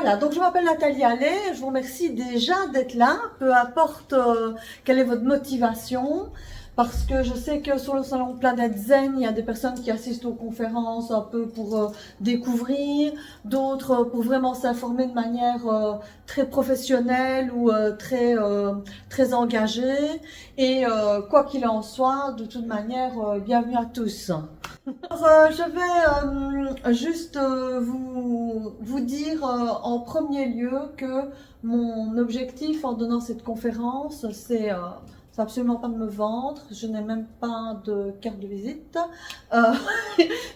Voilà, donc je m'appelle Nathalie Allais, je vous remercie déjà d'être là, peu importe quelle est votre motivation, parce que je sais que sur le salon Planète Zen, il y a des personnes qui assistent aux conférences un peu pour découvrir, d'autres pour vraiment s'informer de manière très professionnelle ou très engagée, et quoi qu'il en soit, de toute manière, bienvenue à tous. Alors, je vais juste vous dire en premier lieu que mon objectif en donnant cette conférence, c'est absolument pas de me vendre, je n'ai même pas de carte de visite, euh,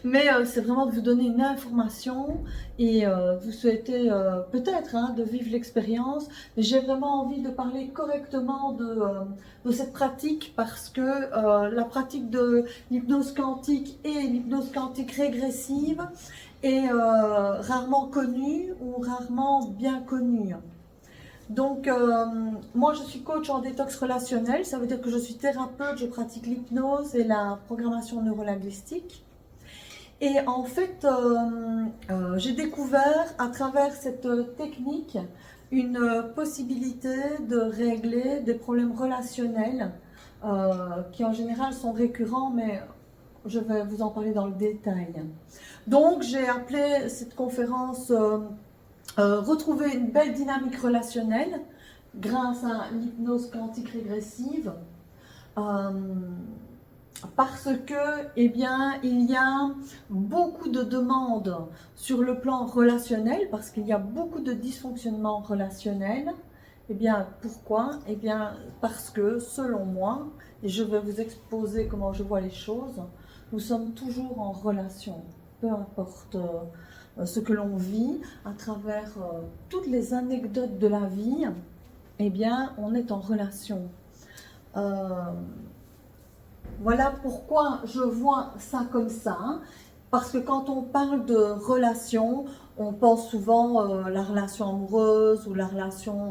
mais c'est vraiment de vous donner une information et vous souhaiter peut-être de vivre l'expérience. Mais j'ai vraiment envie de parler correctement de cette pratique parce que la pratique de l'hypnose quantique et l'hypnose quantique régressive est rarement connue ou rarement bien connue. Donc, moi, je suis coach en détox relationnel. Ça veut dire que je suis thérapeute, je pratique l'hypnose et la programmation neurolinguistique. Et en fait, j'ai découvert à travers cette technique une possibilité de régler des problèmes relationnels qui en général sont récurrents, mais je vais vous en parler dans le détail. Donc, j'ai appelé cette conférence Retrouver une belle dynamique relationnelle grâce à l'hypnose quantique régressive. Parce que, eh bien, il y a beaucoup de demandes sur le plan relationnel, parce qu'il y a beaucoup de dysfonctionnements relationnels. Eh bien, pourquoi? Eh bien, parce que, selon moi, et je vais vous exposer comment je vois les choses, nous sommes toujours en relation, peu importe ce que l'on vit, à travers toutes les anecdotes de la vie, eh bien, on est en relation. Voilà pourquoi je vois ça comme ça, parce que quand on parle de relation, on pense souvent la relation amoureuse ou la relation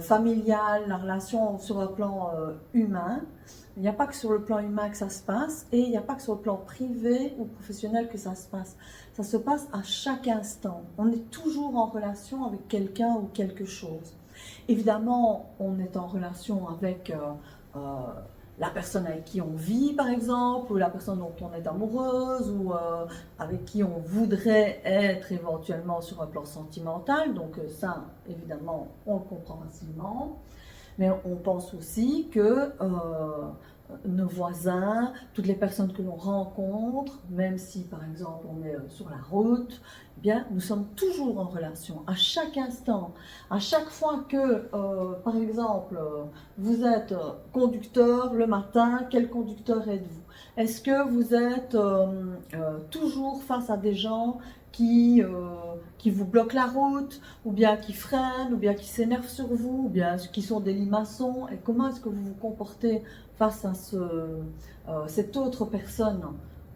familiale, la relation sur le plan humain. Il n'y a pas que sur le plan humain que ça se passe et il n'y a pas que sur le plan privé ou professionnel que ça se passe. Ça se passe à chaque instant. On est toujours en relation avec quelqu'un ou quelque chose. Évidemment, on est en relation avec la personne avec qui on vit, par exemple, ou la personne dont on est amoureuse, ou avec qui on voudrait être éventuellement sur un plan sentimental. Donc ça, évidemment, on le comprend facilement. Mais on pense aussi que nos voisins, toutes les personnes que l'on rencontre, même si par exemple on est sur la route, eh bien nous sommes toujours en relation, à chaque instant. À chaque fois que, par exemple, vous êtes conducteur le matin, quel conducteur êtes-vous? Est-ce que vous êtes toujours face à des gens qui vous bloquent la route, ou bien qui freinent, ou bien qui s'énervent sur vous, ou bien qui sont des limaçons? Et comment est-ce que vous vous comportez face à cette autre personne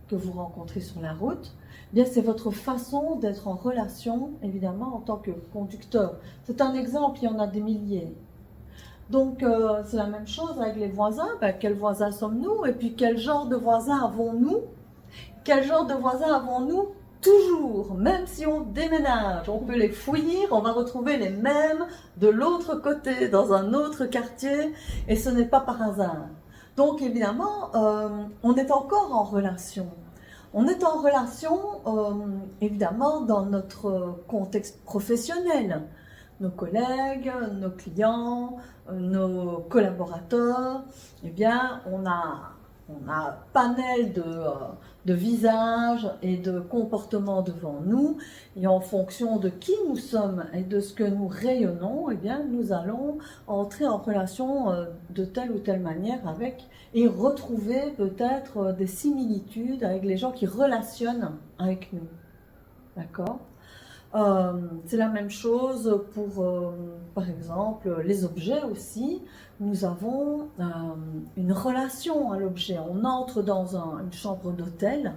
que vous rencontrez sur la route? Eh bien, c'est votre façon d'être en relation, évidemment, en tant que conducteur. C'est un exemple, il y en a des milliers. Donc, c'est la même chose avec les voisins. Ben, quels voisins sommes-nous? Et puis, quel genre de voisins avons-nous? Quel genre de voisins avons-nous? Toujours, même si on déménage, on peut les fouiller, on va retrouver les mêmes de l'autre côté, dans un autre quartier, et ce n'est pas par hasard. Donc évidemment, on est encore en relation. On est en relation, évidemment, dans notre contexte professionnel. Nos collègues, nos clients, nos collaborateurs, eh bien, on a un panel de visages et de comportements devant nous, et en fonction de qui nous sommes et de ce que nous rayonnons, eh bien, nous allons entrer en relation de telle ou telle manière avec, et retrouver peut-être des similitudes avec les gens qui relationnent avec nous. D'accord? C'est la même chose pour, par exemple, les objets aussi. Nous avons une relation à l'objet. On entre dans une chambre d'hôtel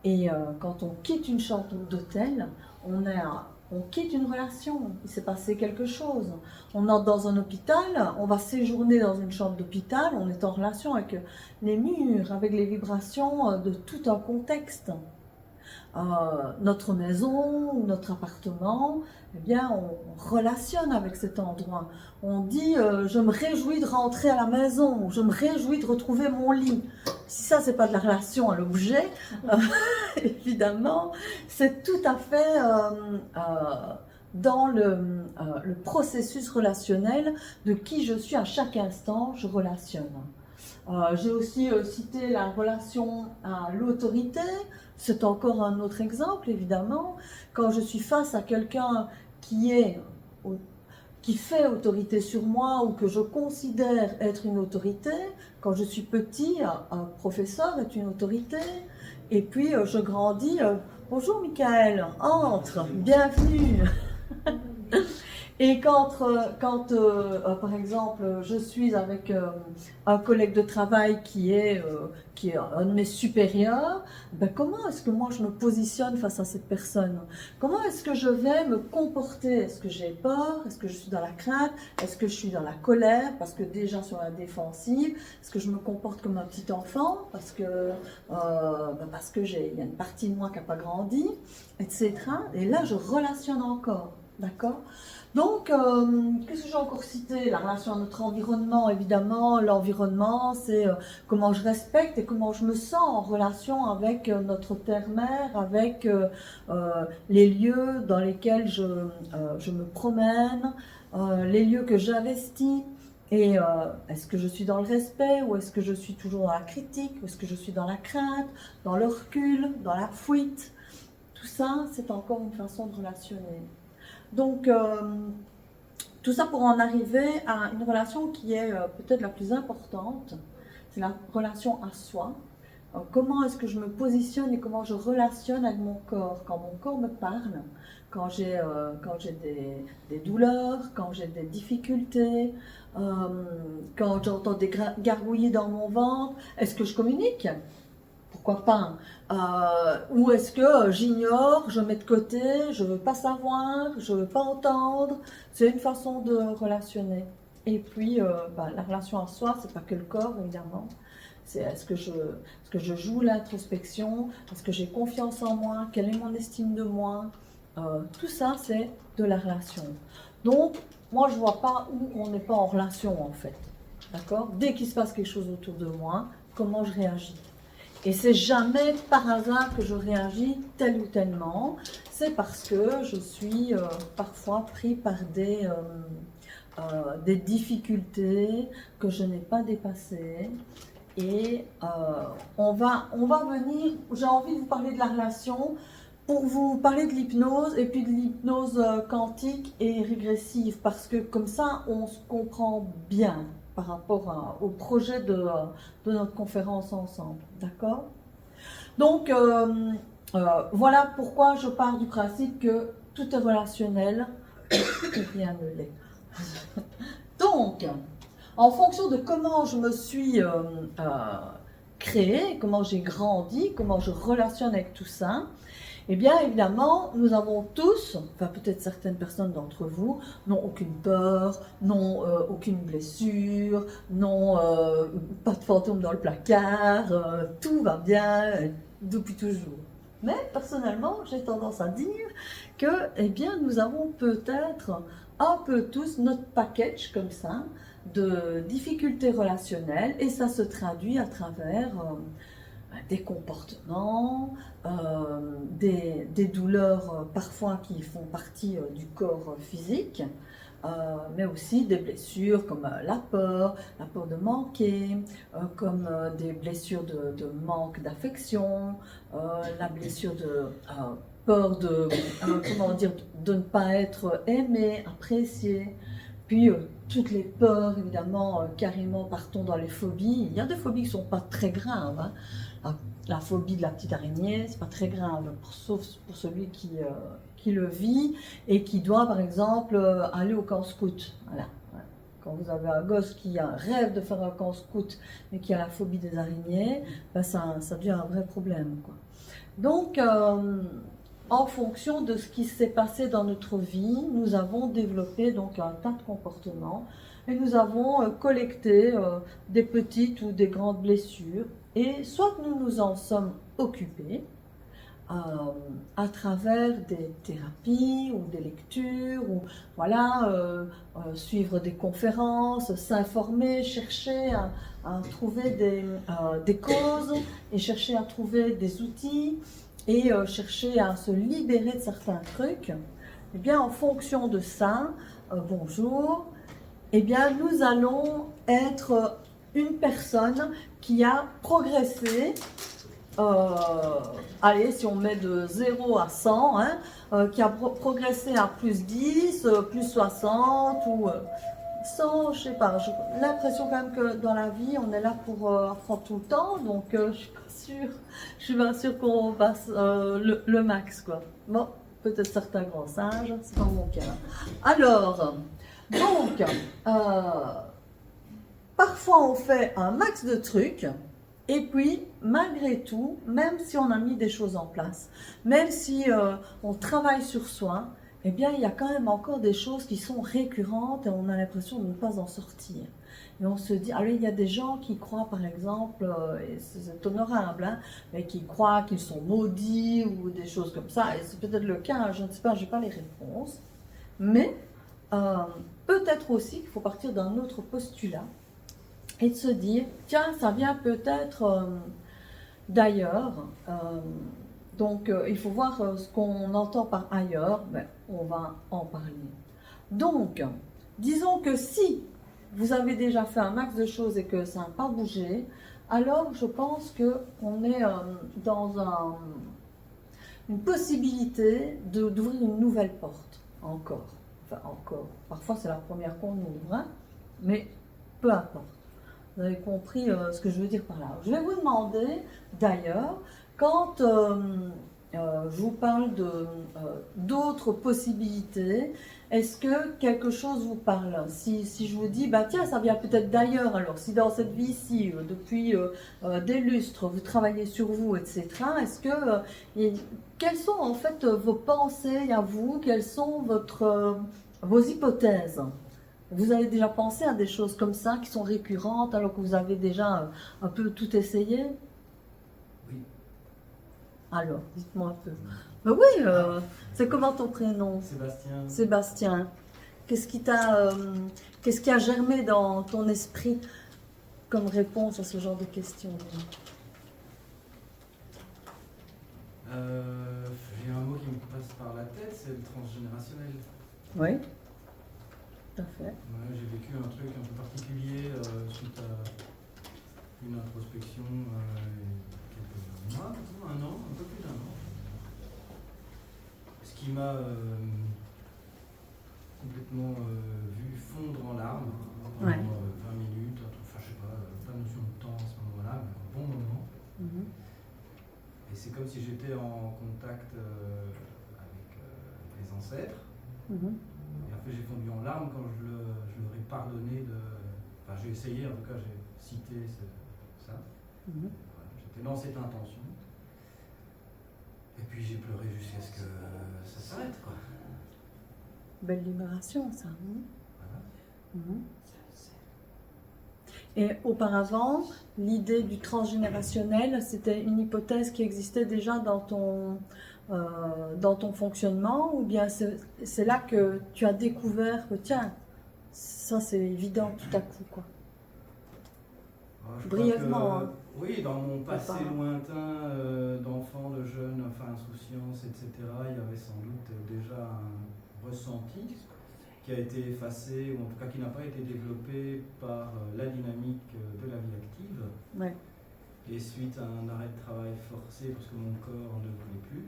et quand on quitte une chambre d'hôtel, on quitte une relation. Il s'est passé quelque chose. On entre dans un hôpital, on va séjourner dans une chambre d'hôpital, on est en relation avec les murs, avec les vibrations de tout un contexte. notre maison ou notre appartement, eh bien, on relationne avec cet endroit. On dit je me réjouis de rentrer à la maison, je me réjouis de retrouver mon lit. Si ça, c'est pas de la relation à l'objet, évidemment, c'est tout à fait dans le processus relationnel de qui je suis à chaque instant, je relationne. J'ai aussi cité la relation à l'autorité. C'est encore un autre exemple, évidemment. Quand je suis face à quelqu'un qui fait autorité sur moi ou que je considère être une autorité, quand je suis petit, un professeur est une autorité. Et puis je grandis, bonjour Michael, entre, bienvenue. Et quand par exemple, je suis avec un collègue de travail qui est un de mes supérieurs, ben comment est-ce que moi je me positionne face à cette personne? Comment est-ce que je vais me comporter? Est-ce que j'ai peur? Est-ce que je suis dans la crainte? Est-ce que je suis dans la colère? Parce que déjà sur la défensive, est-ce que je me comporte comme un petit enfant? Parce que il y a une partie de moi qui n'a pas grandi, etc. Et là, je relationne encore. D'accord? Donc, qu'est-ce que j'ai encore cité? La relation à notre environnement, évidemment. L'environnement, c'est comment je respecte et comment je me sens en relation avec notre terre-mère, avec les lieux dans lesquels je me promène, les lieux que j'investis. Et est-ce que je suis dans le respect ou est-ce que je suis toujours dans la critique ou est-ce que je suis dans la crainte, dans le recul, dans la fuite? Tout ça, c'est encore une façon de relationner. Donc, tout ça pour en arriver à une relation qui est peut-être la plus importante, c'est la relation à soi. Comment est-ce que je me positionne et comment je relationne avec mon corps? Quand mon corps me parle, quand j'ai des douleurs, quand j'ai des difficultés, quand j'entends des gargouillis dans mon ventre, est-ce que je communique? Pourquoi pas? Ou est-ce que j'ignore, je mets de côté, je ne veux pas savoir, je ne veux pas entendre? C'est une façon de relationner. Et puis, la relation à soi, c'est pas que le corps, évidemment. C'est est-ce que je joue l'introspection? Est-ce que j'ai confiance en moi? Quelle est mon estime de moi? Tout ça, c'est de la relation. Donc, moi, je ne vois pas où on n'est pas en relation, en fait. D'accord? Dès qu'il se passe quelque chose autour de moi, comment je réagis? Et c'est jamais par hasard que je réagis tel ou tellement. C'est parce que je suis parfois pris par des difficultés que je n'ai pas dépassées. Et on va venir, j'ai envie de vous parler de la relation pour vous parler de l'hypnose et puis de l'hypnose quantique et régressive parce que comme ça on se comprend bien par rapport au projet de notre conférence ensemble, d'accord? Donc, voilà pourquoi je pars du principe que tout est relationnel et rien ne l'est. Donc, en fonction de comment je me suis créée, comment j'ai grandi, comment je relationne avec tout ça, eh bien, évidemment, nous avons tous, enfin peut-être certaines personnes d'entre vous, n'ont aucune peur, n'ont aucune blessure, n'ont pas de fantôme dans le placard, tout va bien depuis toujours. Mais personnellement, j'ai tendance à dire que, eh bien, nous avons peut-être un peu tous notre package comme ça de difficultés relationnelles et ça se traduit à travers des comportements, des douleurs parfois qui font partie du corps physique, mais aussi des blessures comme la peur de manquer, comme des blessures de manque d'affection, la blessure de peur de ne pas être aimé, apprécié. Puis toutes les peurs, évidemment, carrément partons dans les phobies. Il y a des phobies qui ne sont pas très graves. Hein. La phobie de la petite araignée, c'est pas très grave, sauf pour celui qui le vit et qui doit, par exemple, aller au camp scout. Voilà. Quand vous avez un gosse qui a un rêve de faire un camp scout mais qui a la phobie des araignées, ben ça devient un vrai problème, quoi. Donc, en fonction de ce qui s'est passé dans notre vie, nous avons développé donc un tas de comportements et nous avons collecté des petites ou des grandes blessures. Et soit nous nous en sommes occupés, à travers des thérapies ou des lectures, ou voilà, suivre des conférences, s'informer, chercher à trouver des causes et chercher à trouver des outils et chercher à se libérer de certains trucs. Eh bien, en fonction de ça, bonjour, eh bien, nous allons être une personne qui a progressé. Allez, si on met de 0 à 100, hein, qui a progressé à plus 10, plus 60 ou 100, je sais pas. J'ai l'impression quand même que dans la vie, on est là pour apprendre tout le temps, donc je suis pas sûre qu'on passe le max, quoi. Bon, peut-être certains grands singes, c'est pas mon cas. Alors, donc, parfois on fait un max de trucs. Et puis, malgré tout, même si on a mis des choses en place, même si on travaille sur soi, eh bien, il y a quand même encore des choses qui sont récurrentes et on a l'impression de ne pas en sortir. Et on se dit, alors il y a des gens qui croient, par exemple, et c'est honorable, hein, mais qui croient qu'ils sont maudits ou des choses comme ça, et c'est peut-être le cas, je ne sais pas, je n'ai pas les réponses, mais peut-être aussi qu'il faut partir d'un autre postulat, et de se dire, tiens, ça vient peut-être d'ailleurs. Donc, il faut voir ce qu'on entend par ailleurs. Ben, on va en parler. Donc, disons que si vous avez déjà fait un max de choses et que ça n'a pas bougé, alors je pense qu'on est dans une possibilité d'ouvrir une nouvelle porte. Encore. Enfin, encore. Parfois, c'est la première qu'on ouvre, hein, mais peu importe. Vous avez compris ce que je veux dire par là. Je vais vous demander, d'ailleurs, quand je vous parle d'autres possibilités, est-ce que quelque chose vous parle? Si je vous dis, bah tiens, ça vient peut-être d'ailleurs, alors si dans cette vie-ci, depuis des lustres, vous travaillez sur vous, etc., est-ce que, quelles sont en fait vos pensées à vous? Quelles sont vos hypothèses? Vous avez déjà pensé à des choses comme ça qui sont récurrentes alors que vous avez déjà un peu tout essayé? Oui. Alors, dites-moi un peu. Mais oui, c'est comment ton prénom? Sébastien. Sébastien. Qu'est-ce qui a germé dans ton esprit comme réponse à ce genre de questions? J'ai un mot qui me passe par la tête, c'est le transgénérationnel. Oui. Tout à fait. Ouais, j'ai vécu un truc un peu particulier suite à une introspection quelques mois, un an, un peu plus d'un an. Ce qui m'a complètement vu fondre en larmes pendant 20 minutes, enfin je sais pas notion de temps à ce moment-là, mais un bon moment. Et c'est comme si j'étais en contact avec les ancêtres. Et après, j'ai fondu en larmes quand je leur ai pardonné de. Enfin, j'ai essayé, en tout cas, j'ai cité ça. Voilà, j'étais dans cette intention. Et puis, j'ai pleuré jusqu'à ce que ça s'arrête, quoi. Belle libération, ça. Voilà. Et auparavant, l'idée du transgénérationnel, c'était une hypothèse qui existait déjà dans ton fonctionnement, ou bien c'est là que tu as découvert que tiens, ça c'est évident tout à coup, quoi. Brièvement. Que, oui, dans mon passé lointain d'enfant, de jeune, enfin insouciance, etc., il y avait sans doute déjà un ressenti qui a été effacé, ou en tout cas qui n'a pas été développé par la dynamique de la vie active. Ouais. Et suite à un arrêt de travail forcé, parce que mon corps ne voulait plus,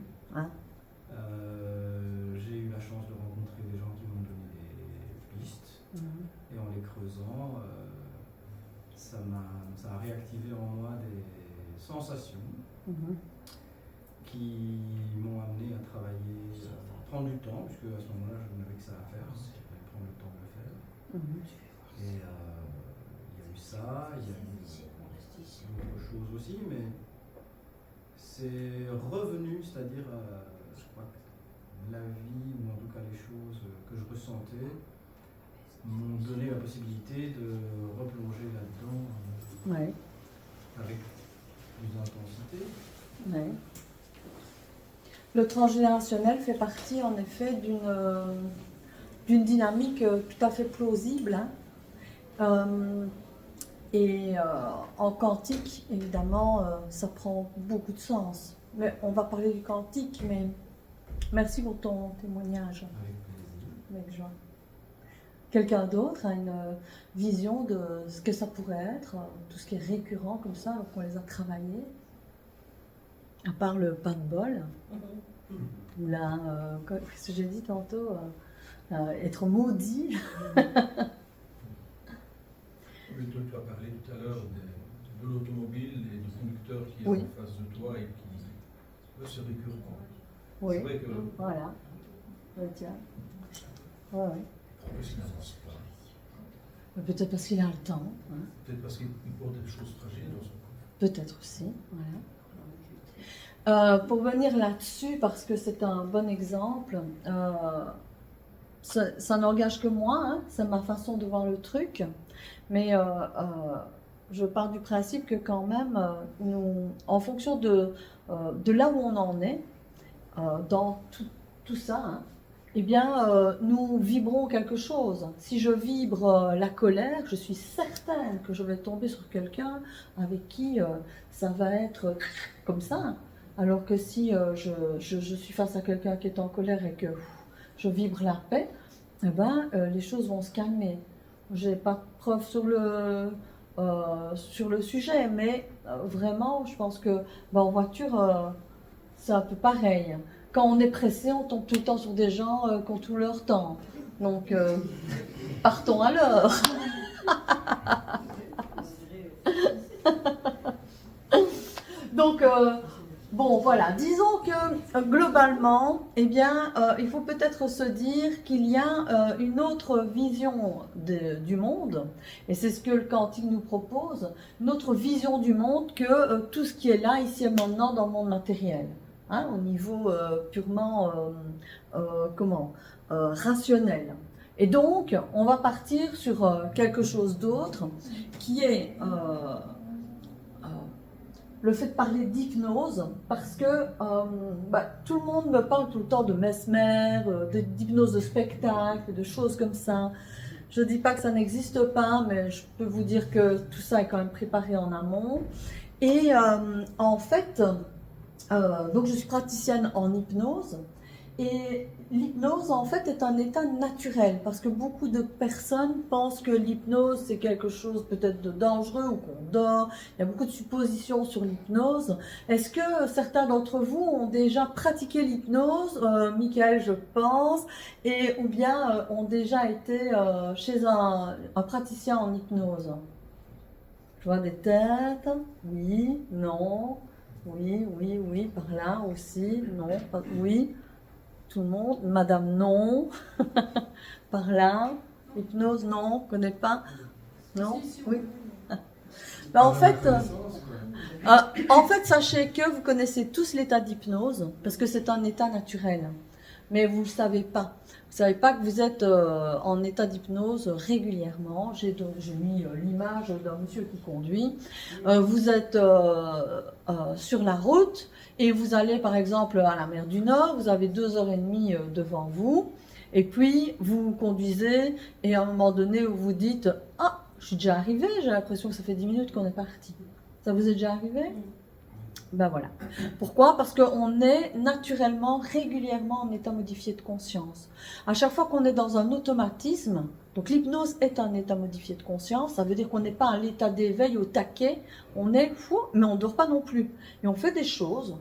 j'ai eu la chance de rencontrer des gens qui m'ont donné des pistes. Et en les creusant, ça a réactivé en moi des sensations qui m'ont amené à travailler, prendre du temps, puisque à ce moment-là, je n'avais que ça à faire. Prendre le temps de le faire. Et il y a eu ça, il y a eu d'autres choses aussi, mais c'est revenu, c'est-à-dire, je crois que la vie, ou en tout cas les choses que je ressentais, m'ont donné la possibilité de replonger là-dedans avec plus d'intensité. Le transgénérationnel fait partie en effet d'une dynamique tout à fait plausible, hein. En quantique, évidemment, ça prend beaucoup de sens. Mais on va parler du quantique, mais merci pour ton témoignage. Avec joie. Quelqu'un d'autre a une vision de ce que ça pourrait être, tout ce qui est récurrent comme ça, alors qu'on les a travaillés, à part le pain de bol, ou là, ce que j'ai dit tantôt, être maudit. Oui, toi, tu as parlé tout à l'heure de l'automobile et du conducteur qui est oui. en face de toi et qui c'est récurrent. Oui, c'est vrai que voilà. Oui, tiens. Ouais, ouais. pourquoi est-ce qu'il n'avance pas? Peut-être parce qu'il a le temps. Hein. Peut-être parce qu'il porte des choses fragiles dans son corps. Peut-être aussi, voilà. Pour venir là-dessus, parce que c'est un bon exemple, ça n'engage que moi, hein, c'est ma façon de voir le truc, mais je pars du principe que quand même, nous, en fonction de là où on en est, dans tout ça, hein, eh bien, nous vibrons quelque chose. Si je vibre la colère, je suis certaine que je vais tomber sur quelqu'un avec qui ça va être comme ça. Alors que si je suis face à quelqu'un qui est en colère et que je vibre la paix, eh ben, les choses vont se calmer. Je n'ai pas de preuve sur le sujet, mais vraiment, je pense que en voiture, c'est un peu pareil. Quand on est pressé, on tombe tout le temps sur des gens qui ont tout leur temps. Donc, partons à l'heure. Donc, bon, voilà. Disons que globalement, eh bien, il faut peut-être se dire qu'il y a une autre vision du monde, et c'est ce que le quantique nous propose, une autre vision du monde que tout ce qui est là, ici et maintenant, dans le monde matériel. Hein, au niveau purement rationnel. Et donc, on va partir sur quelque chose d'autre qui est le fait de parler d'hypnose, parce que tout le monde me parle tout le temps de Mesmer, d'hypnose de spectacle, de choses comme ça. Je ne dis pas que ça n'existe pas, mais je peux vous dire que tout ça est quand même préparé en amont. Et en fait, donc je suis praticienne en hypnose, et l'hypnose en fait est un état naturel, parce que beaucoup de personnes pensent que l'hypnose c'est quelque chose peut-être de dangereux ou qu'on dort. Il y a beaucoup de suppositions sur l'hypnose. Est-ce que certains d'entre vous ont déjà pratiqué l'hypnose, Michael je pense, ou bien ont déjà été chez un praticien en hypnose? Je vois des têtes, oui, non. Oui, par là aussi, non, oui, tout le monde, madame, non, par là, hypnose, non, connaît pas, non, oui. En fait, sachez que vous connaissez tous l'état d'hypnose, parce que c'est un état naturel, mais vous ne le savez pas. Vous ne savez pas que vous êtes en état d'hypnose régulièrement. J'ai mis l'image d'un monsieur qui conduit. Vous êtes sur la route et vous allez par exemple à la mer du Nord. Vous avez 2h30 devant vous. Et puis vous conduisez et à un moment donné vous vous dites « Ah, je suis déjà arrivé, j'ai l'impression que ça fait 10 minutes qu'on est parti. » Ça vous est déjà arrivé ? Ben voilà. Pourquoi? Parce qu'on est naturellement, régulièrement en état modifié de conscience. À chaque fois qu'on est dans un automatisme, donc l'hypnose est un état modifié de conscience, ça veut dire qu'on n'est pas à l'état d'éveil au taquet, on est fou, mais on ne dort pas non plus. Et on fait des choses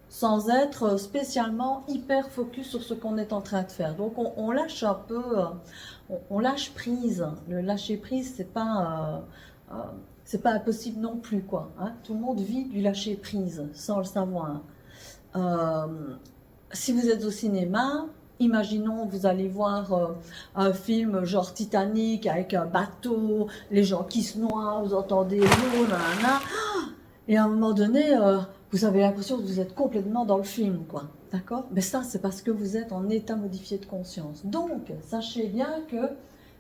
sans être spécialement hyper focus sur ce qu'on est en train de faire. Donc on lâche un peu, on lâche prise. Le lâcher prise, c'est pas impossible non plus, quoi. Hein. Tout le monde vit du lâcher prise sans le savoir. Si vous êtes au cinéma, imaginons vous allez voir un film genre Titanic avec un bateau, les gens qui se noient, vous entendez l'eau, nanana, et à un moment donné, vous avez l'impression que vous êtes complètement dans le film, quoi. D'accord? Mais ça, c'est parce que vous êtes en état modifié de conscience. Donc, sachez bien que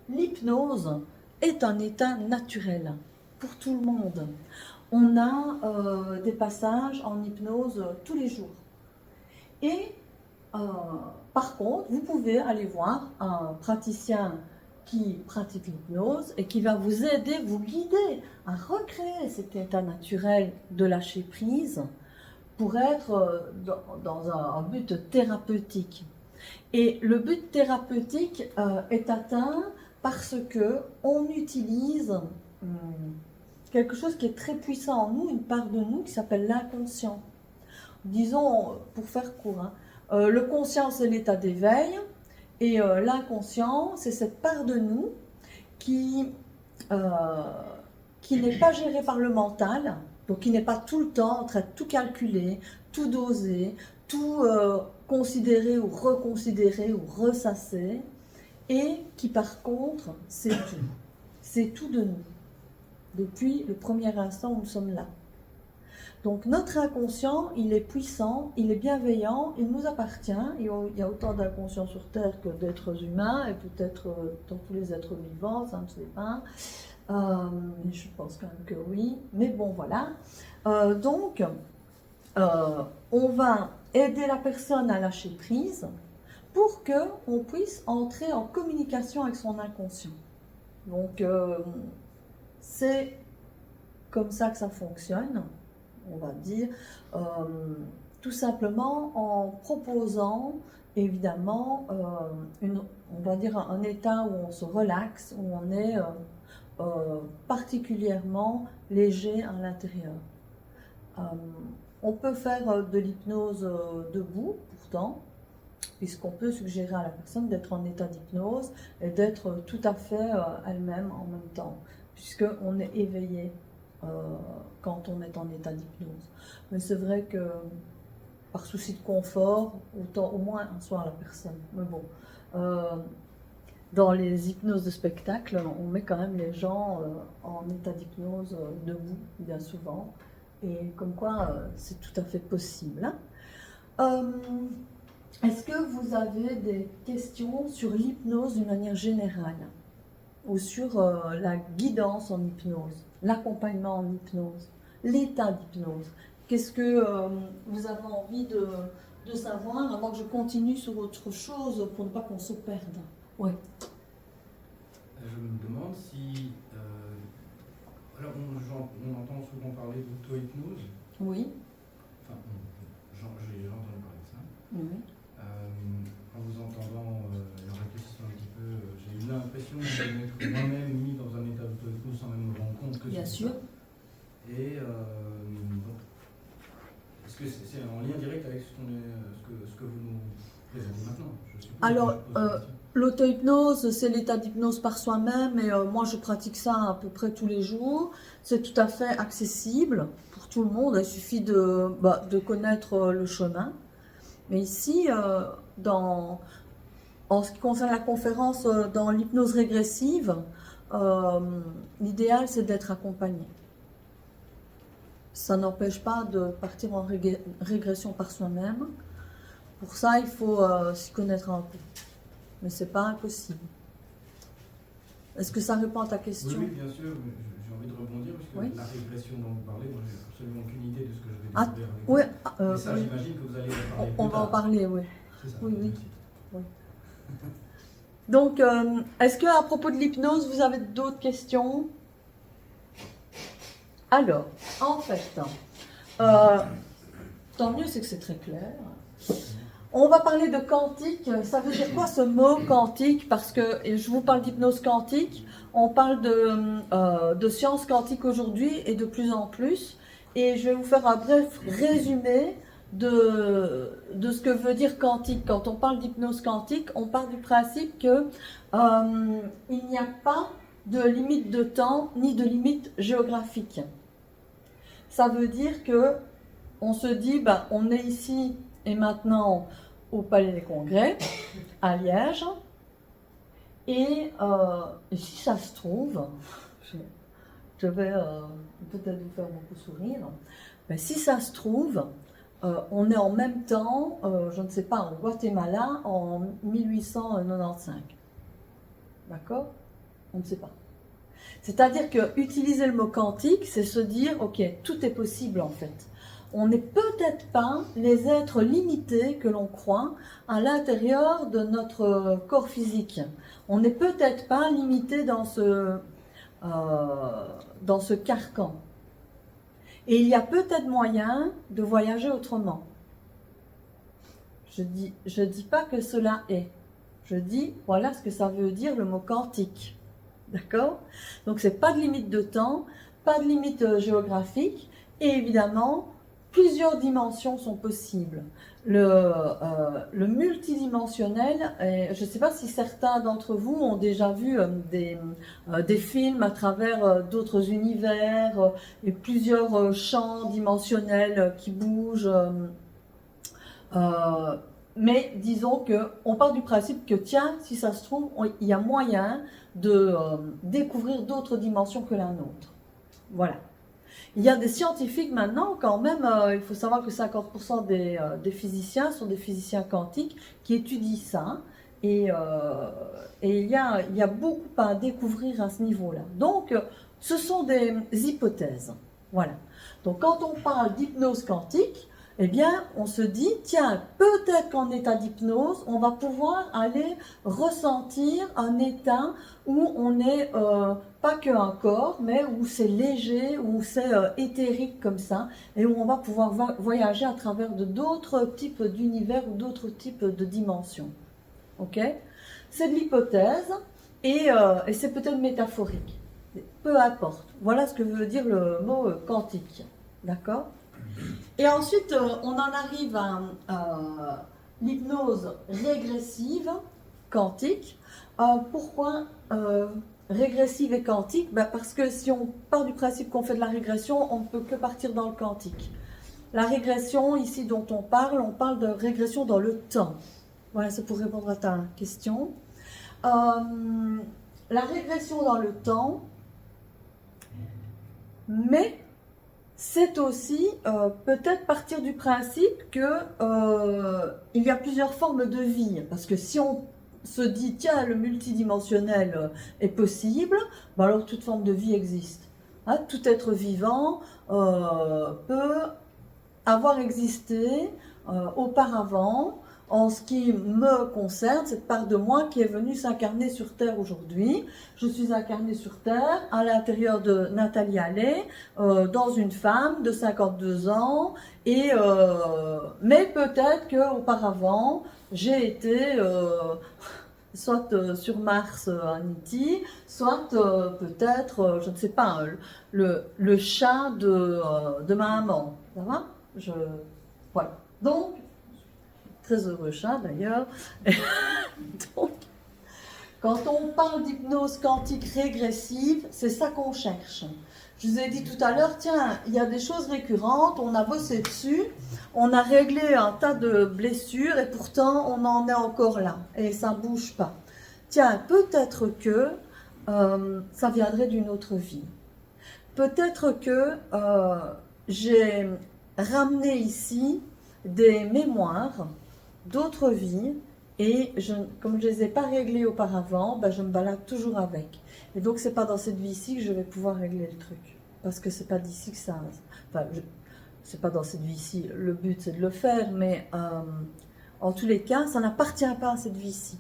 l'hypnose est un état naturel pour tout le monde. On a des passages en hypnose tous les jours. Et par contre, vous pouvez aller voir un praticien qui pratique l'hypnose et qui va vous aider, vous guider à recréer cet état naturel de lâcher prise pour être dans un but thérapeutique. Et le but thérapeutique est atteint parce que on utilise quelque chose qui est très puissant en nous, une part de nous qui s'appelle l'inconscient. Disons, pour faire court, hein, le conscient c'est l'état d'éveil et l'inconscient c'est cette part de nous qui n'est pas gérée par le mental, donc qui n'est pas tout le temps en train de tout calculer, tout doser, tout considérer ou reconsidérer ou ressasser, et qui par contre c'est tout. C'est tout de nous, depuis le premier instant où nous sommes là. Donc notre inconscient, il est puissant, il est bienveillant, il nous appartient. Il y a autant d'inconscients sur Terre que d'êtres humains, et peut-être dans tous les êtres vivants, ça ne sais pas. Je pense quand même que oui, mais bon voilà. Donc, on va aider la personne à lâcher prise pour qu'on puisse entrer en communication avec son inconscient. Donc, c'est comme ça que ça fonctionne, on va dire, tout simplement en proposant évidemment on va dire un état où on se relaxe, où on est particulièrement léger à l'intérieur. On peut faire de l'hypnose debout, pourtant, puisqu'on peut suggérer à la personne d'être en état d'hypnose et d'être tout à fait elle-même en même temps, puisqu'on est éveillé quand on est en état d'hypnose. Mais c'est vrai que, par souci de confort, autant au moins un soir la personne. Mais bon, dans les hypnoses de spectacle, on met quand même les gens en état d'hypnose debout, bien souvent. Et comme quoi, c'est tout à fait possible. Est-ce que vous avez des questions sur l'hypnose d'une manière générale? Ou sur la guidance en hypnose, l'accompagnement en hypnose, l'état d'hypnose? Qu'est-ce que vous avez envie de savoir avant que je continue sur autre chose pour ne pas qu'on se perde? Oui. Je me demande si... alors, on entend souvent parler d'auto-hypnose. Oui. Enfin, j'ai entendu parler de ça. Oui. En vous entendant et en réfléchissant un petit peu, j'ai eu l'impression de m'être moi-même mis dans un état d'auto-hypnose sans même me rendre compte que bien c'est sûr. ça. Et bon, est-ce que c'est en lien direct avec ce que vous nous présentez maintenant? Alors, l'auto-hypnose, c'est l'état d'hypnose par soi-même, et moi je pratique ça à peu près tous les jours. C'est tout à fait accessible pour tout le monde, il suffit de connaître le chemin. Mais ici, en ce qui concerne la conférence dans l'hypnose régressive, l'idéal c'est d'être accompagné. Ça n'empêche pas de partir en régression par soi-même. Pour ça, il faut s'y connaître un peu. Mais ce n'est pas impossible. Est-ce que ça répond à ta question? Oui, bien sûr. J'ai envie de rebondir, parce que oui. La régression dont vous parlez, moi, j'ai absolument aucune idée de ce que je vais découvrir avec oui, vous. Mais ça, oui. J'imagine que vous allez en parler. On va en parler, oui. C'est ça. Oui. Donc, est-ce qu'à propos de l'hypnose, vous avez d'autres questions? Alors, en fait, tant mieux, c'est que c'est très clair. On va parler de quantique. Ça veut dire quoi ce mot quantique? Parce que je vous parle d'hypnose quantique, on parle de science quantique aujourd'hui et de plus en plus. Et je vais vous faire un bref résumé de ce que veut dire quantique. Quand on parle d'hypnose quantique, on part du principe que il n'y a pas de limite de temps ni de limite géographique. Ça veut dire que on se dit, on est ici et maintenant au Palais des Congrès, à Liège, et si ça se trouve, je vais peut-être vous faire beaucoup sourire, mais si ça se trouve, on est en même temps, je ne sais pas, en Guatemala en 1895. D'accord? On ne sait pas. C'est-à-dire que utiliser le mot quantique, c'est se dire, ok, tout est possible en fait. on n'est peut-être pas les êtres limités que l'on croit à l'intérieur de notre corps physique. On n'est peut-être pas limité dans ce carcan. Et il y a peut-être moyen de voyager autrement. Je dis pas que cela est. Je dis, voilà ce que ça veut dire le mot quantique. D'accord? Donc, c'est pas de limite de temps, pas de limite géographique, et évidemment, plusieurs dimensions sont possibles. Le multidimensionnel, je ne sais pas si certains d'entre vous ont déjà vu des films à travers d'autres univers et plusieurs champs dimensionnels qui bougent. Mais disons qu'on part du principe que tiens, si ça se trouve, il y a moyen de découvrir d'autres dimensions que la nôtre. Voilà. Il y a des scientifiques maintenant, quand même, il faut savoir que 50% des physiciens sont des physiciens quantiques qui étudient ça. Et il y a beaucoup à découvrir à ce niveau-là. Donc, ce sont des hypothèses. Voilà. Donc, quand on parle d'hypnose quantique, eh bien, on se dit, tiens, peut-être qu'en état d'hypnose, on va pouvoir aller ressentir un état où on n'est pas qu'un corps, mais où c'est léger, où c'est éthérique comme ça, et où on va pouvoir voyager à travers d'autres types d'univers ou d'autres types de dimensions. Ok? C'est de l'hypothèse, et c'est peut-être métaphorique. Peu importe. Voilà ce que veut dire le mot quantique. D'accord? Et ensuite, on en arrive à l'hypnose régressive quantique. Pourquoi régressive et quantique? Parce que si on part du principe qu'on fait de la régression, on ne peut que partir dans le quantique. La régression, ici dont on parle de régression dans le temps. Voilà, c'est pour répondre à ta question. La régression dans le temps, mais c'est aussi peut-être partir du principe que il y a plusieurs formes de vie. Parce que si on se dit, tiens, le multidimensionnel est possible, alors toute forme de vie existe. Hein, tout être vivant peut avoir existé auparavant. En ce qui me concerne, cette part de moi qui est venue s'incarner sur Terre aujourd'hui. Je suis incarnée sur Terre à l'intérieur de Nathalie Allais, dans une femme de 52 ans, mais peut-être qu'auparavant, j'ai été soit sur Mars à Niti, soit peut-être, je ne sais pas, le chat de ma maman. Ça va? Voilà. Donc, très heureux chat d'ailleurs. Donc, quand on parle d'hypnose quantique régressive, c'est ça qu'on cherche. Je vous ai dit tout à l'heure, tiens, il y a des choses récurrentes, on a bossé dessus, on a réglé un tas de blessures et pourtant on en est encore là et ça ne bouge pas. Tiens, peut-être que ça viendrait d'une autre vie. Peut-être que j'ai ramené ici des mémoires d'autres vies, et comme je ne les ai pas réglées auparavant, je me balade toujours avec. Et donc, ce n'est pas dans cette vie-ci que je vais pouvoir régler le truc. Parce que ce n'est pas d'ici que ça... Enfin, c'est pas dans cette vie-ci. Le but, c'est de le faire, mais en tous les cas, ça n'appartient pas à cette vie-ci.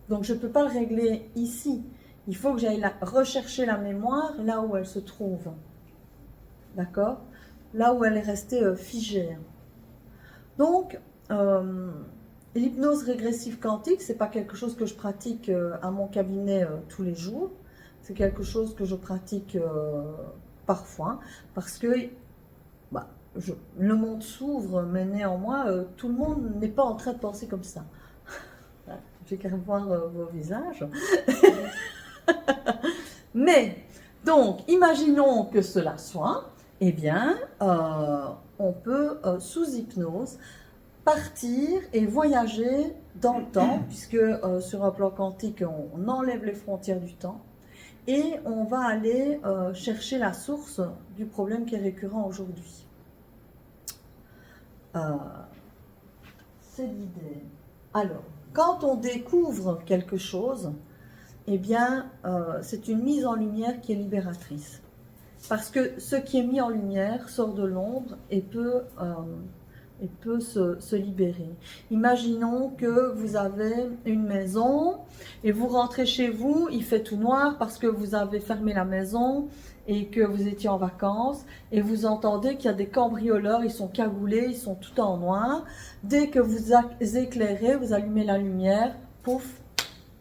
Donc, je ne peux pas le régler ici. Il faut que j'aille rechercher la mémoire là où elle se trouve. D'accord? Là où elle est restée figée. Donc, l'hypnose régressive quantique, ce n'est pas quelque chose que je pratique à mon cabinet tous les jours. C'est quelque chose que je pratique parfois parce que le monde s'ouvre, mais néanmoins, tout le monde n'est pas en train de penser comme ça. J'ai qu'à voir vos visages. Mais, donc, imaginons que cela soit, eh bien, on peut, sous hypnose, partir et voyager dans le temps, puisque sur un plan quantique, on enlève les frontières du temps, et on va aller chercher la source du problème qui est récurrent aujourd'hui. C'est l'idée. Alors, quand on découvre quelque chose, eh bien, c'est une mise en lumière qui est libératrice. Parce que ce qui est mis en lumière sort de l'ombre et peut se libérer. Imaginons que vous avez une maison et vous rentrez chez vous, il fait tout noir parce que vous avez fermé la maison et que vous étiez en vacances et vous entendez qu'il y a des cambrioleurs, ils sont cagoulés, ils sont tout en noir. Dès que vous éclairez, vous allumez la lumière, pouf,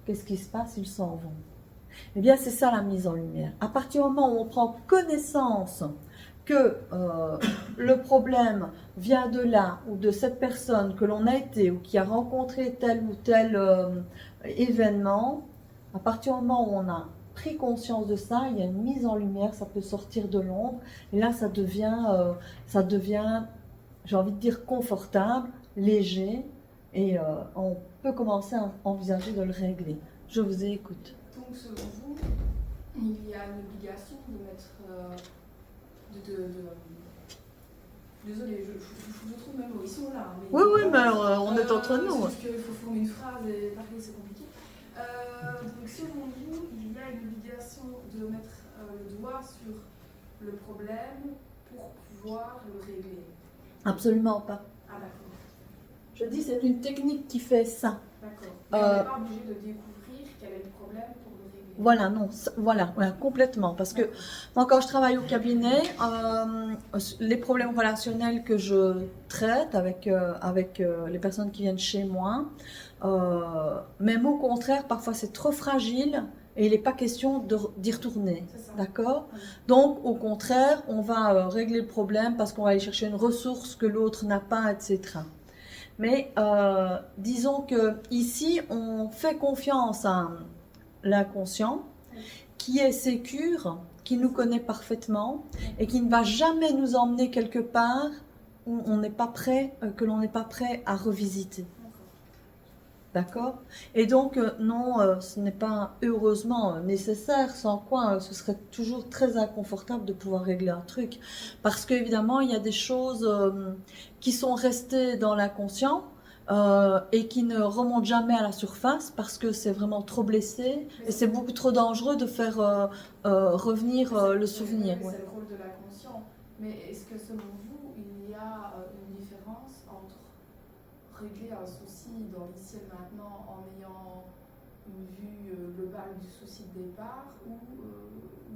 qu'est-ce qui se passe? Ils s'en vont. Eh bien, c'est ça la mise en lumière. À partir du moment où on prend connaissance que le problème vient de là ou de cette personne que l'on a été ou qui a rencontré tel ou tel événement, à partir du moment où on a pris conscience de ça, il y a une mise en lumière, ça peut sortir de l'ombre et là ça devient, j'ai envie de dire, confortable, léger et on peut commencer à envisager de le régler. Je vous écoute. Donc selon vous, il y a une obligation de mettre... Désolée, je trouve même ils sont là. Oui, mais on est entre nous. Parce qu'il faut former une phrase et parler, c'est compliqué. Donc selon vous, il y a une obligation de mettre le doigt sur le problème pour pouvoir le régler? Absolument pas. Ah d'accord. Je dis c'est une technique qui fait ça. D'accord. Mais on n'est pas obligé de découvrir quel est le problème pour le régler. Voilà, non, voilà, complètement. Parce que moi, quand je travaille au cabinet, les problèmes relationnels que je traite avec les personnes qui viennent chez moi, même au contraire, parfois c'est trop fragile et il n'est pas question d'y retourner. D'accord? Donc, au contraire, on va régler le problème parce qu'on va aller chercher une ressource que l'autre n'a pas, etc. Mais disons que ici, on fait confiance à l'inconscient, qui est sécure, qui nous connaît parfaitement et qui ne va jamais nous emmener quelque part où on n'est pas prêt, que l'on n'est pas prêt à revisiter. D'accord? Et donc, non, ce n'est pas heureusement nécessaire, sans quoi ce serait toujours très inconfortable de pouvoir régler un truc. Parce qu'évidemment, il y a des choses qui sont restées dans l'inconscient, et qui ne remontent jamais à la surface parce que c'est vraiment trop blessé et c'est beaucoup trop dangereux de faire revenir le souvenir. C'est le rôle de l'inconscient. Mais est-ce que selon vous, il y a une différence entre régler un souci dans l'ici et maintenant en ayant une vue globale du souci de départ ou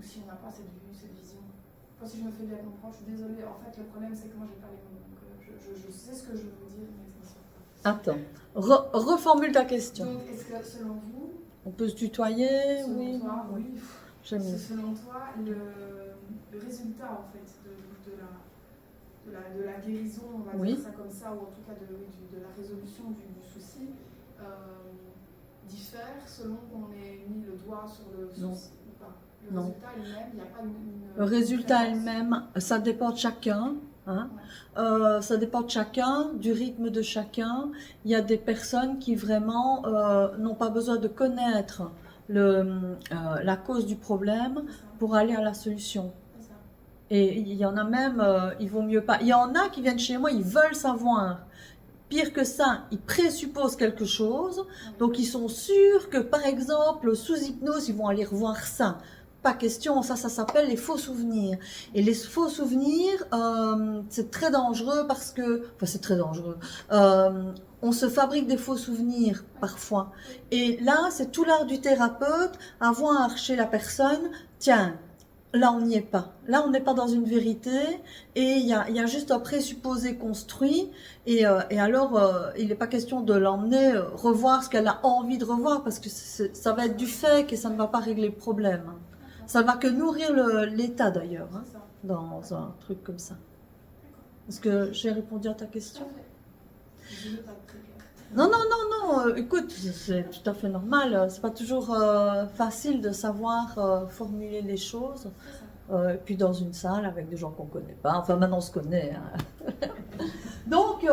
si on n'a pas cette vue, cette vision? Enfin, si je me fais bien comprendre, je suis désolée. En fait, le problème, c'est que moi, j'ai pas les mots. Donc, je sais ce que je veux vous dire, mais ça ne sort pas. Attends, reformule ta question. Donc, est-ce que selon vous, on peut se tutoyer? Selon Oui. toi, oui. J'aime mieux. Selon toi, le résultat en fait de la guérison, on va dire ça comme ça, ou en tout cas de la résolution du souci, diffère selon qu'on ait mis le doigt sur le souci ou pas? Le résultat elle-même, il n'y a pas une le résultat elle-même, ça dépend de chacun. Hein. Ça dépend de chacun, du rythme de chacun. Il y a des personnes qui vraiment n'ont pas besoin de connaître la cause du problème pour aller à la solution. Et il y en a même, il vaut mieux pas. Il y en a qui viennent chez moi, ils veulent savoir. Pire que ça, ils présupposent quelque chose. Donc ils sont sûrs que, par exemple, sous hypnose, ils vont aller revoir ça. Pas question, ça s'appelle les faux souvenirs. Et les faux souvenirs, c'est très dangereux parce que... Enfin, c'est très dangereux. On se fabrique des faux souvenirs, parfois. Et là, c'est tout l'art du thérapeute, à voir chez la personne, tiens, là, on n'y est pas. Là, on n'est pas dans une vérité. Et il y a juste un présupposé construit. Et alors, il n'est pas question de l'emmener revoir ce qu'elle a envie de revoir parce que ça va être du fake et ça ne va pas régler le problème. Ça ne va que nourrir l'état d'ailleurs, hein, dans un truc comme ça. Est-ce que j'ai répondu à ta question? Non, écoute, c'est tout à fait normal. C'est pas toujours facile de savoir formuler les choses. Et puis dans une salle avec des gens qu'on ne connaît pas. Enfin, maintenant on se connaît. Hein. Donc,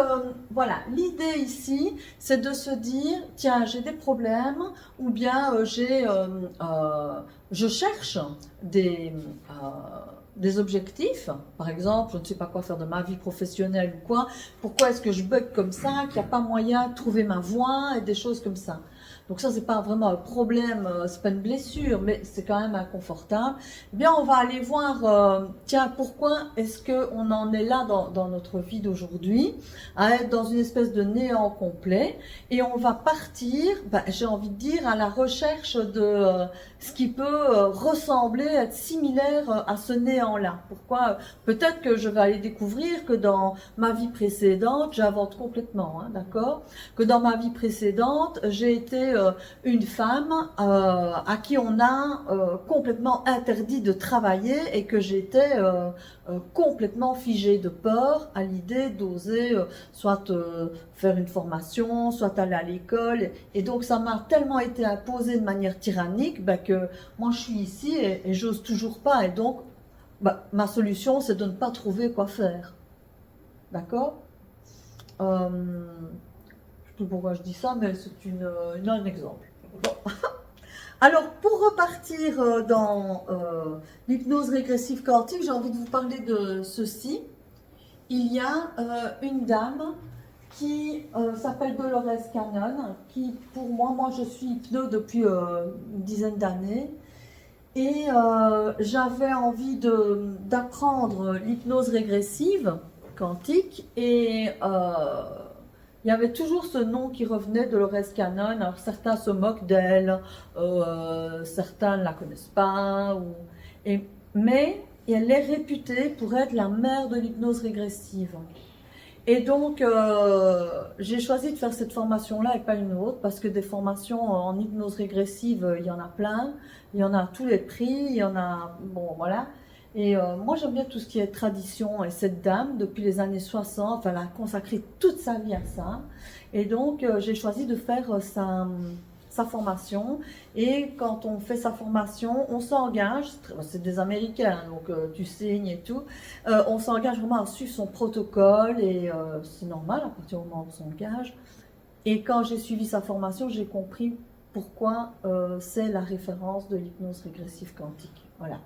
voilà, l'idée ici, c'est de se dire, tiens, j'ai des problèmes, ou bien je cherche des objectifs, par exemple, je ne sais pas quoi faire de ma vie professionnelle ou quoi, pourquoi est-ce que je bug comme ça, qu'il n'y a pas moyen de trouver ma voie, et des choses comme ça. donc ça c'est pas vraiment un problème, c'est pas une blessure, mais c'est quand même inconfortable, eh bien on va aller voir, tiens, pourquoi est-ce qu'on en est là dans notre vie d'aujourd'hui, à être dans une espèce de néant complet, et on va partir, j'ai envie de dire, à la recherche de ce qui peut ressembler, être similaire à ce néant-là. Pourquoi? Peut-être que je vais aller découvrir que dans ma vie précédente, j'invente complètement, hein, d'accord? Que dans ma vie précédente, j'ai été une femme à qui on a complètement interdit de travailler et que j'étais complètement figée de peur à l'idée d'oser soit faire une formation, soit aller à l'école. Et donc ça m'a tellement été imposé de manière tyrannique que moi je suis ici et j'ose toujours pas. Et donc ma solution c'est de ne pas trouver quoi faire. D'accord? Je sais plus pourquoi je dis ça, mais c'est un exemple. Bon. Alors, pour repartir dans l'hypnose régressive quantique, j'ai envie de vous parler de ceci. Il y a une dame qui s'appelle Dolores Cannon, qui pour moi je suis hypno depuis une dizaine d'années. Et j'avais envie d'apprendre l'hypnose régressive quantique et il y avait toujours ce nom qui revenait, Dolores Cannon. Alors certains se moquent d'elle, certains ne la connaissent pas, mais elle est réputée pour être la mère de l'hypnose régressive. Et donc j'ai choisi de faire cette formation-là et pas une autre, parce que des formations en hypnose régressive, il y en a plein, il y en a à tous les prix, il y en a, bon voilà. Et moi j'aime bien tout ce qui est tradition, et cette dame depuis les années 60, elle a consacré toute sa vie à ça, et donc j'ai choisi de faire sa formation. Et quand on fait sa formation, on s'engage, c'est des Américains donc tu signes et tout, on s'engage vraiment à suivre son protocole, et c'est normal à partir du moment où on s'engage. Et quand j'ai suivi sa formation, j'ai compris pourquoi c'est la référence de l'hypnose régressive quantique. Voilà.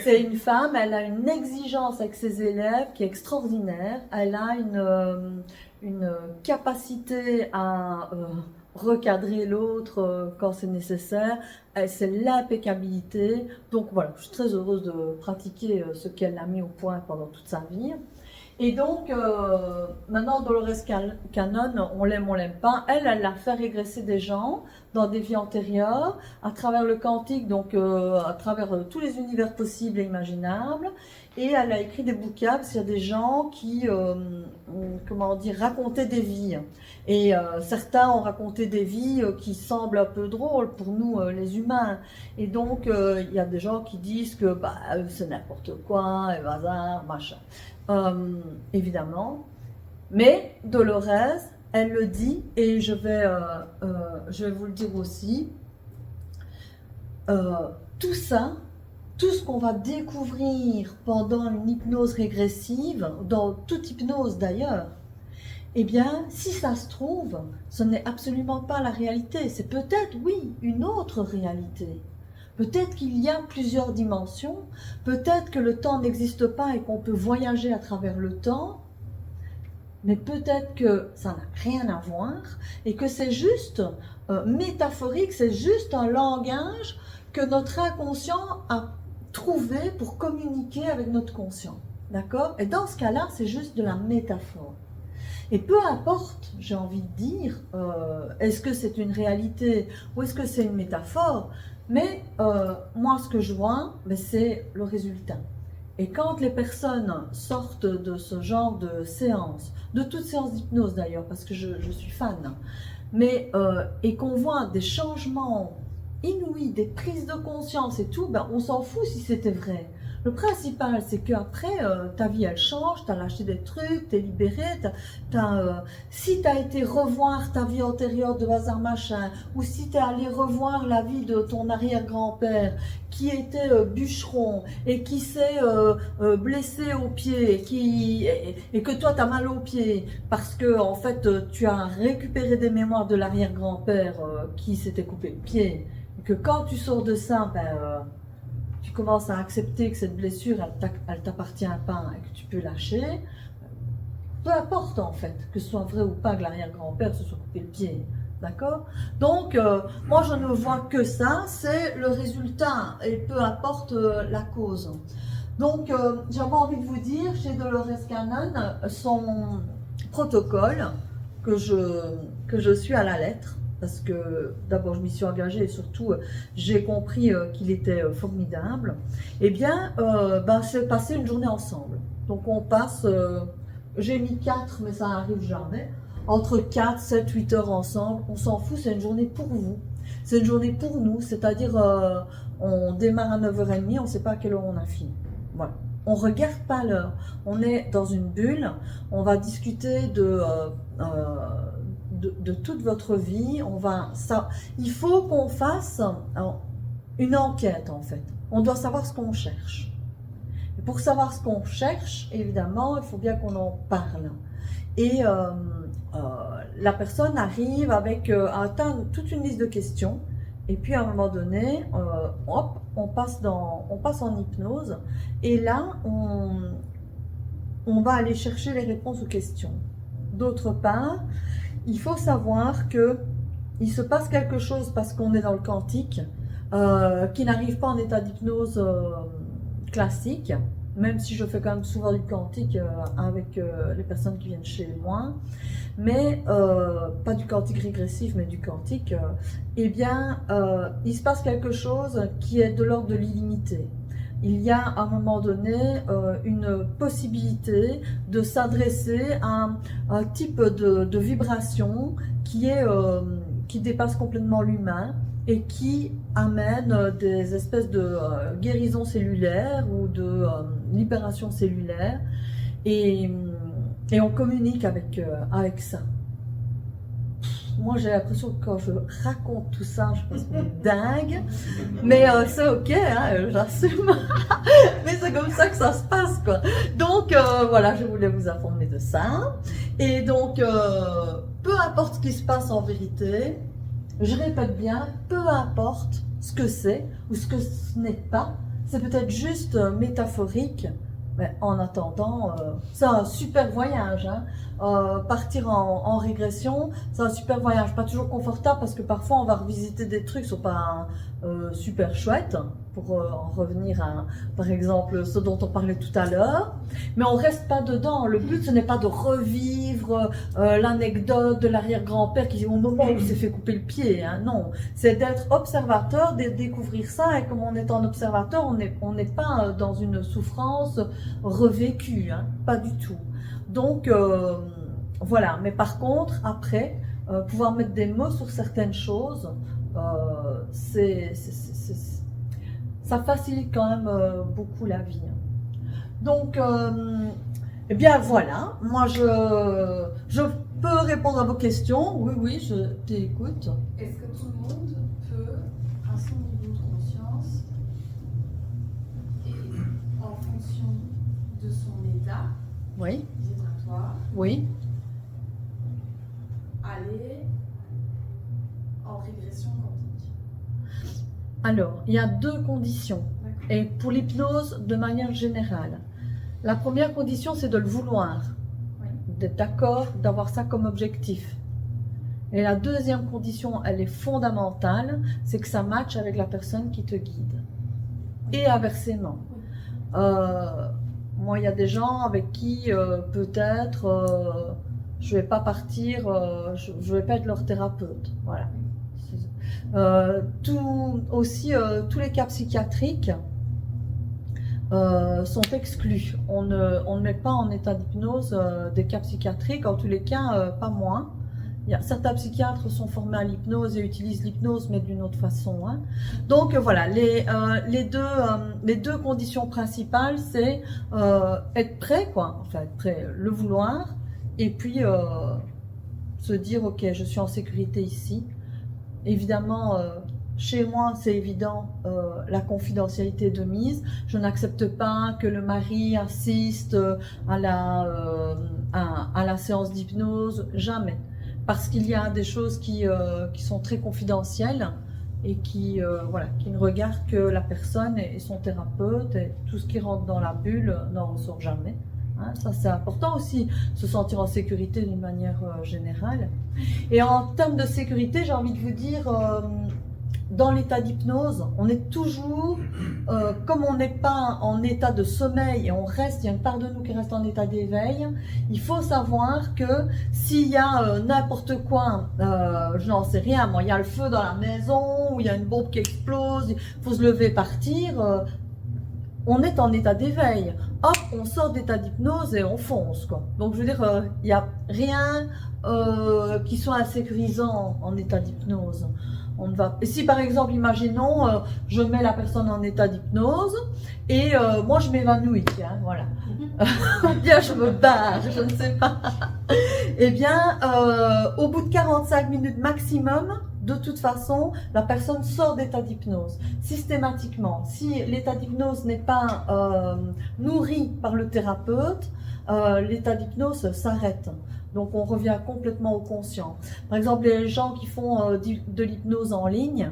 C'est une femme, elle a une exigence avec ses élèves qui est extraordinaire. Elle a une capacité à recadrer l'autre quand c'est nécessaire. C'est l'impeccabilité. Donc voilà, je suis très heureuse de pratiquer ce qu'elle a mis au point pendant toute sa vie. Et donc, maintenant, Dolores Cannon, on l'aime pas. Elle a fait régresser des gens dans des vies antérieures, à travers le quantique, donc à travers tous les univers possibles et imaginables. Et elle a écrit des bouquins, parce qu'il y a des gens qui, comment dire, racontaient des vies. Et certains ont raconté des vies qui semblent un peu drôles pour nous, les humains. Et donc, il y a des gens qui disent que c'est n'importe quoi, et bazar, machin. Évidemment, mais Dolores, elle le dit, et je vais vous le dire aussi, tout ça, tout ce qu'on va découvrir pendant une hypnose régressive, dans toute hypnose d'ailleurs, eh bien, si ça se trouve, ce n'est absolument pas la réalité, c'est peut-être, oui, une autre réalité. Peut-être qu'il y a plusieurs dimensions, peut-être que le temps n'existe pas et qu'on peut voyager à travers le temps, mais peut-être que ça n'a rien à voir et que c'est juste métaphorique, c'est juste un langage que notre inconscient a trouvé pour communiquer avec notre conscient. D'accord? Et dans ce cas-là, c'est juste de la métaphore. Et peu importe, j'ai envie de dire, est-ce que c'est une réalité ou est-ce que c'est une métaphore? Mais moi, ce que je vois, c'est le résultat. Et quand les personnes sortent de ce genre de séance, de toute séance d'hypnose d'ailleurs, parce que je suis fan, mais et qu'on voit des changements inouïs, des prises de conscience et tout, on s'en fout si c'était vrai. Le principal, c'est qu'après, ta vie, elle change, tu as lâché des trucs, tu es libéré, si tu as été revoir ta vie antérieure de hasard machin, ou si tu es allé revoir la vie de ton arrière-grand-père, qui était bûcheron, et qui s'est blessé au pied, et que toi, tu as mal au pied, parce que, en fait, tu as récupéré des mémoires de l'arrière-grand-père qui s'était coupé le pied, et que quand tu sors de ça, tu commences à accepter que cette blessure, elle t'appartient pas et que tu peux lâcher, peu importe en fait, que ce soit vrai ou pas que l'arrière-grand-père se soit coupé le pied, D'accord? Donc, moi, je ne vois que ça, c'est le résultat, et peu importe la cause. Donc, j'avais envie de vous dire, chez Dolores Cannon, son protocole, que je suis à la lettre, parce que d'abord, je m'y suis engagée, et surtout, j'ai compris qu'il était formidable, eh bien, c'est passer une journée ensemble. Donc, on passe, j'ai mis 4, mais ça n'arrive jamais, entre 4, 7, 8 heures ensemble, on s'en fout, c'est une journée pour vous. C'est une journée pour nous, c'est-à-dire on démarre à 9h30, on ne sait pas à quelle heure on a fini. Voilà. On ne regarde pas l'heure, on est dans une bulle, on va discuter de toute votre vie, il faut qu'on fasse une enquête en fait. On doit savoir ce qu'on cherche. Et pour savoir ce qu'on cherche, évidemment, il faut bien qu'on en parle. Et la personne arrive avec toute une liste de questions, et puis à un moment donné, hop, on passe en hypnose, et là, on va aller chercher les réponses aux questions. D'autre part, il faut savoir qu'il se passe quelque chose parce qu'on est dans le quantique, qui n'arrive pas en état d'hypnose classique, même si je fais quand même souvent du quantique avec les personnes qui viennent chez moi, mais pas du quantique régressif, mais du quantique, eh bien, il se passe quelque chose qui est de l'ordre de l'illimité. Il y a à un moment donné une possibilité de s'adresser à un type de vibration qui dépasse complètement l'humain, et qui amène des espèces de guérison cellulaire ou de libération cellulaire, et on communique avec ça. Moi, j'ai l'impression que quand je raconte tout ça, je pense que c'est dingue, mais c'est ok, hein, j'assume. Mais c'est comme ça que ça se passe, quoi. Donc, voilà, je voulais vous informer de ça. Et donc, peu importe ce qui se passe en vérité, je répète bien, peu importe ce que c'est ou ce que ce n'est pas, c'est peut-être juste métaphorique, mais en attendant, c'est un super voyage. Hein. Partir en régression, c'est un super voyage, pas toujours confortable parce que parfois on va revisiter des trucs qui ne sont pas super chouettes, pour en revenir à, par exemple, ce dont on parlait tout à l'heure, mais on reste pas dedans. Le but, ce n'est pas de revivre l'anecdote de l'arrière-grand-père qui, au moment où il s'est fait couper le pied, hein, non, c'est d'être observateur, de découvrir ça, et comme on est en observateur, on n'est pas dans une souffrance revécue, hein, pas du tout. Donc, voilà, mais par contre, après, pouvoir mettre des mots sur certaines choses, ça facilite quand même beaucoup la vie. Donc, eh bien voilà, moi je peux répondre à vos questions. Oui, oui, je t'écoute. Est-ce que tout le monde peut, à son niveau de conscience, et en fonction de son état Oui, vibratoire, oui. aller en régression quantique? Alors, il y a 2 conditions. Et pour l'hypnose, de manière générale, la première condition, c'est de le vouloir, Oui. d'être d'accord, d'avoir ça comme objectif. Et la deuxième condition, elle est fondamentale, c'est que ça matche avec la personne qui te guide. Et inversement. Moi, il y a des gens avec qui, peut-être, je ne vais pas partir, je ne vais pas être leur thérapeute. Voilà. Tous les cas psychiatriques sont exclus. On ne met pas en état d'hypnose des cas psychiatriques, en tous les cas, pas moi. Certains psychiatres sont formés à l'hypnose et utilisent l'hypnose, mais d'une autre façon. Hein. Donc voilà, les deux conditions principales, c'est être prêt, quoi. Enfin, être prêt, le vouloir, et puis se dire, ok, je suis en sécurité ici. Évidemment, chez moi, c'est évident, la confidentialité de mise. Je n'accepte pas que le mari assiste à la séance d'hypnose, jamais. Parce qu'il y a des choses qui sont très confidentielles et qui ne regardent que la personne et son thérapeute, et tout ce qui rentre dans la bulle n'en ressort jamais. Hein, ça c'est important aussi, se sentir en sécurité d'une manière générale. Et en termes de sécurité, j'ai envie de vous dire, dans l'état d'hypnose, on est toujours, comme on n'est pas en état de sommeil et on reste, il y a une part de nous qui reste en état d'éveil, il faut savoir que s'il y a n'importe quoi, je n'en sais rien, moi, il y a le feu dans la maison, ou il y a une bombe qui explose, il faut se lever, partir, on est en état d'éveil. Hop, on sort d'état d'hypnose et on fonce, quoi. Donc, je veux dire, il n'y a rien qui soit insécurisant en état d'hypnose. On ne va... Et si par exemple, imaginons, je mets la personne en état d'hypnose et moi je m'évanouis, tiens, voilà. Ou bien je me barre, je ne sais pas. Eh bien, au bout de 45 minutes maximum, de toute façon, la personne sort d'état d'hypnose, systématiquement. Si l'état d'hypnose n'est pas nourri par le thérapeute, l'état d'hypnose s'arrête. Donc on revient complètement au conscient. Par exemple, les gens qui font de l'hypnose en ligne,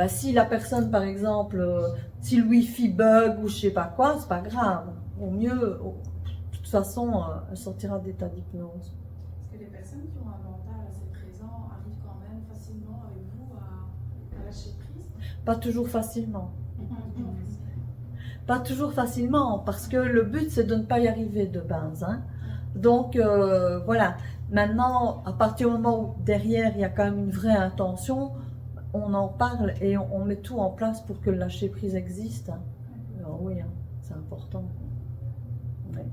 si la personne, par exemple, si le Wi-Fi bug ou je sais pas quoi, c'est pas grave. Au mieux, de toute façon, elle sortira d'état d'hypnose. Est-ce que les personnes qui ont un mental assez présent arrivent quand même facilement avec vous à lâcher prise? Pas toujours facilement. Pas toujours facilement, parce que le but c'est de ne pas y arriver de base. Hein. Donc voilà, maintenant à partir du moment où derrière il y a quand même une vraie intention, on en parle et on met tout en place pour que le lâcher prise existe. Hein. Alors, oui, hein, c'est important. Ouais.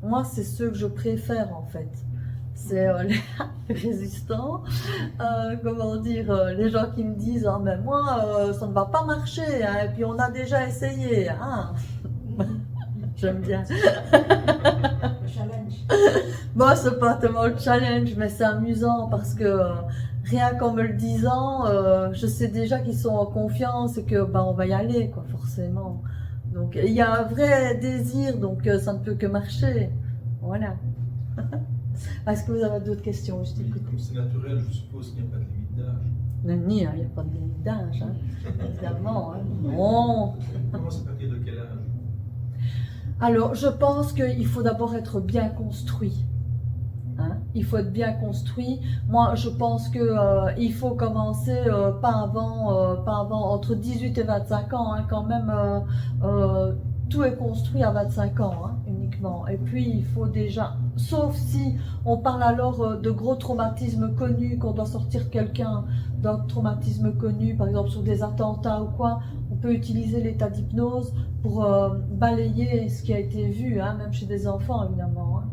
Moi c'est ceux que je préfère en fait. C'est les résistants, comment dire, les gens qui me disent « mais moi ça ne va pas marcher, hein, et puis on a déjà essayé. Hein. » J'aime bien. Le challenge. Moi, c'est pas tellement le challenge, mais c'est amusant parce que rien qu'en me le disant, je sais déjà qu'ils sont en confiance et que on va y aller, quoi, forcément. Donc, il y a un vrai désir, donc ça ne peut que marcher. Voilà. Est-ce que vous avez d'autres questions? Je t'écoute. Comme c'est naturel, je suppose qu'il n'y a pas de limite d'âge. Non, il n'y a pas de limite d'âge, hein, évidemment. Hein. Non. Comment c'est à partir de quel âge? Alors, je pense qu'il faut d'abord être bien construit. Hein? Il faut être bien construit. Moi, je pense qu'il faut commencer pas avant entre 18 et 25 ans. Hein, quand même, tout est construit à 25 ans hein, uniquement. Et puis, il faut déjà, sauf si on parle alors de gros traumatismes connus, qu'on doit sortir quelqu'un d'un traumatisme connu, par exemple sur des attentats ou quoi, on peut utiliser l'état d'hypnose pour balayer ce qui a été vu, hein, même chez des enfants évidemment. Hein.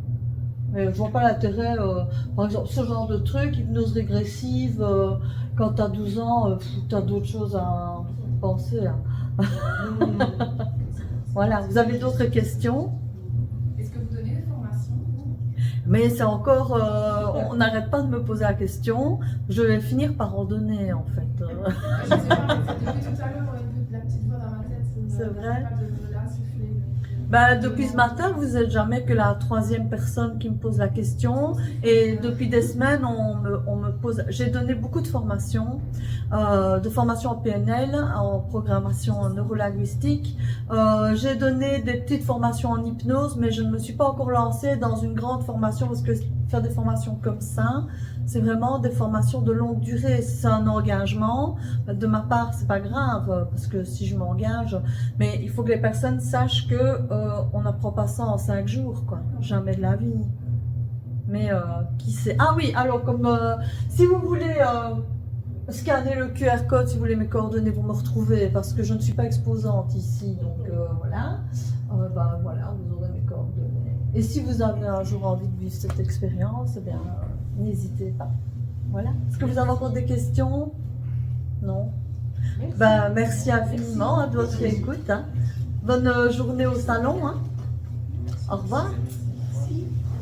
Mais je vois pas l'intérêt, par exemple, ce genre de truc, hypnose régressive, quand tu as 12 ans, tu as d'autres choses à penser. Hein. Voilà, vous avez d'autres questions? Est-ce que vous donnez des formations? Mais c'est encore, on n'arrête pas de me poser la question, je vais finir par en donner en fait. Je sais pas, depuis tout à l'heure, la petite voix dans ma tête, C'est vrai. pas de l'insuffler. Depuis ce matin, vous n'êtes jamais que la troisième personne qui me pose la question. Et depuis des semaines, on me pose... J'ai donné beaucoup de formations en PNL, en programmation neurolinguistique. J'ai donné des petites formations en hypnose, mais je ne me suis pas encore lancée dans une grande formation parce que faire des formations comme ça, c'est vraiment des formations de longue durée. C'est un engagement. De ma part, c'est pas grave parce que si je m'engage, mais il faut que les personnes sachent que on n'apprend pas ça en 5 jours, quoi. Jamais de la vie. Mais qui sait? Ah oui, alors comme si vous voulez scanner le QR code, si vous voulez mes coordonnées, vous me retrouvez parce que je ne suis pas exposante ici, donc voilà. Voilà, vous aurez mes coordonnées. Et si vous avez un jour envie de vivre cette expérience, eh bien, n'hésitez pas. Voilà. Est-ce que vous avez encore des questions? Non? Merci, merci infiniment de votre écoute. Hein. Bonne journée au salon. Hein. Au revoir.